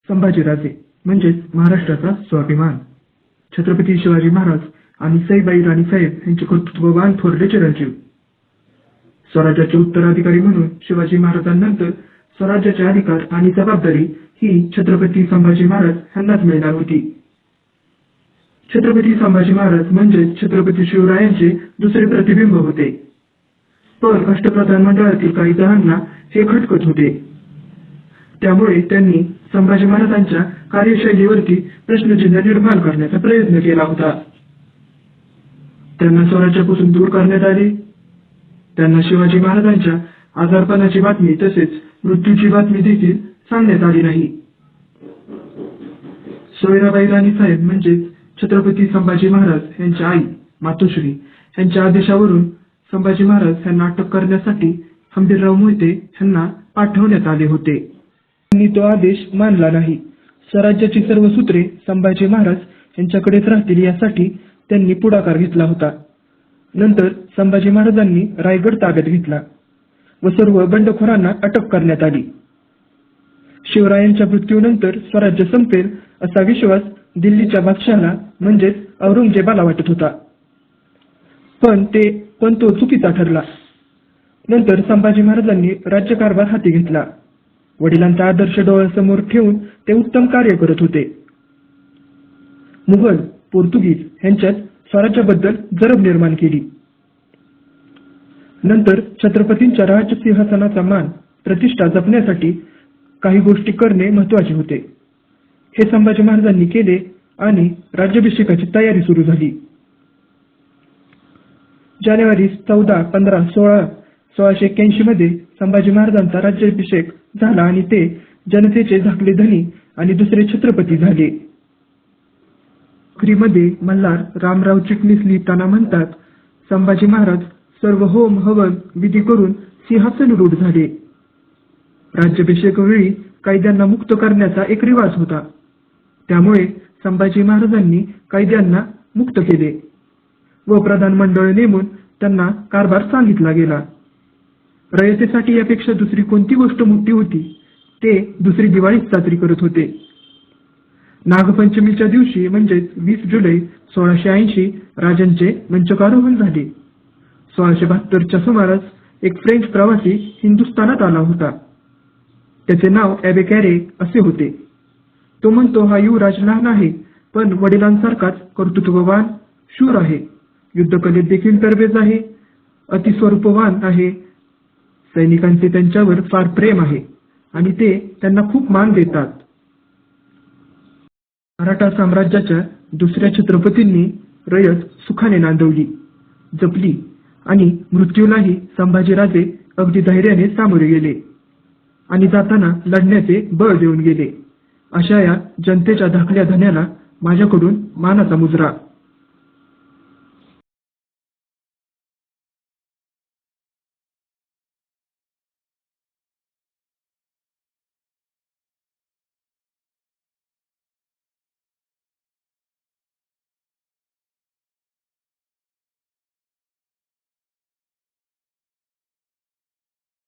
संभाजीराजे म्हणजेच महाराष्ट्राचा स्वाभिमान. छत्रपती शिवाजी महाराज आणि सईबाई राणीसाहेब यांचे कर्तृत्ववान थोरले चिरंजीव. स्वराज्याचे उत्तराधिकारी म्हणून शिवाजी महाराजांनंतर स्वराज्याचे अधिकार आणि जबाबदारी ही छत्रपती संभाजी महाराज यांनाच मिळणार होती. छत्रपती संभाजी महाराज म्हणजेच छत्रपती शिवरायांचे दुसरे प्रतिबिंब होते. पण अष्टप्रधान मंडळातील काही जणांना हे खटकत होते. त्यामुळे त्यांनी संभाजी महाराजांच्या कार्यशैलीवरती प्रश्नचिन्ह निर्माण करण्याचा प्रयत्न केला होता. त्यांना स्वराज्यापासून दूर करण्यात आले. त्यांना शिवाजी महाराजांच्या आजारपणाची बातमी तसेच मृत्यूची बातमी देखील सांगण्यात आली नाही. सोयराबाई राणीसाहेब म्हणजेच छत्रपती संभाजी महाराज यांच्या आई मातोश्री यांच्या आदेशावरून संभाजी महाराज यांना अटक करण्यासाठी हंबीरराव मोहिते यांना पाठवण्यात आले होते. त्यांनी तो आदेश मानला नाही. स्वराज्याची सर्व सूत्रे संभाजी महाराज यांच्याकडेच राहतील यासाठी त्यांनी पुढाकार घेतला होता. नंतर संभाजी महाराजांनी रायगड ताब्यात घेतला व सर्व बंडखोरांना अटक करण्यात आली. शिवरायांच्या मृत्यूनंतर स्वराज्य संपेल असा विश्वास दिल्लीच्या बादशहाला म्हणजेच औरंगजेबाला वाटत होता. पण तो चुकीचा ठरला. नंतर संभाजी महाराजांनी राज्यकारभार हाती घेतला. वडिलांचा आदर्श डोळ्यासमोर ठेवून ते उत्तम कार्य करत होते. मुघल, पोर्तुगीज यांच्यात स्वराज्याबद्दल जरब निर्माण केली. नंतर छत्रपतींच्या राजसिंहासनाचा मान प्रतिष्ठा जपण्यासाठी काही गोष्टी करणे महत्त्वाचे होते. हे संभाजी महाराजांनी केले आणि राज्याभिषेकाची तयारी सुरू झाली. जानेवारी 14, 15, 16, 1681 मध्ये संभाजी महाराजांचा राज्याभिषेक झाला आणि ते जनतेचे धाकले धनी आणि दुसरे छत्रपती झाले. मध्ये मल्हार रामराव चिटणीस लिहिताना म्हणतात, संभाजी महाराज सर्व होम हवन विधी करून सिंहासनरूढ झाले. राज्याभिषेकावेळी कैद्यांना मुक्त करण्याचा एक रिवाज होता. त्यामुळे संभाजी महाराजांनी कैद्यांना मुक्त केले व प्रधान मंडळ नेमून त्यांना कारभार सांगितला गेला. रयतेसाठी यापेक्षा दुसरी कोणती गोष्ट मोठी होती ते दुसरी दिवाळीच साजरी करत होते. नागपंचमीच्या दिवशी म्हणजेच 20 जुलै 1680 राजांचे मंचकारोहण झाले. 1672च्या सुमारास एक फ्रेंच प्रवासी हिंदुस्थानात आला होता. त्याचे नाव ॲबे कॅरे असे होते. तो म्हणतो, हा युवराज लहान आहे पण वडिलांसारखाच कर्तृत्ववान, शूर आहे, युद्धकलेत देखील तरबेज आहे, अतिस्वरूपवान आहे. सैनिकांचे त्यांच्यावर फार प्रेम आहे आणि ते त्यांना खूप मान देतात. मराठा साम्राज्याच्या दुसऱ्या छत्रपतींनी रयत सुखाने नांदवली, जपली आणि मृत्यूलाही संभाजीराजे अगदी धैर्याने सामोरे गेले आणि जाताना लढण्याचे बळ देऊन गेले. अशा या जनतेच्या धाकल्या धन्याला माझ्याकडून मानाचा मुजरा.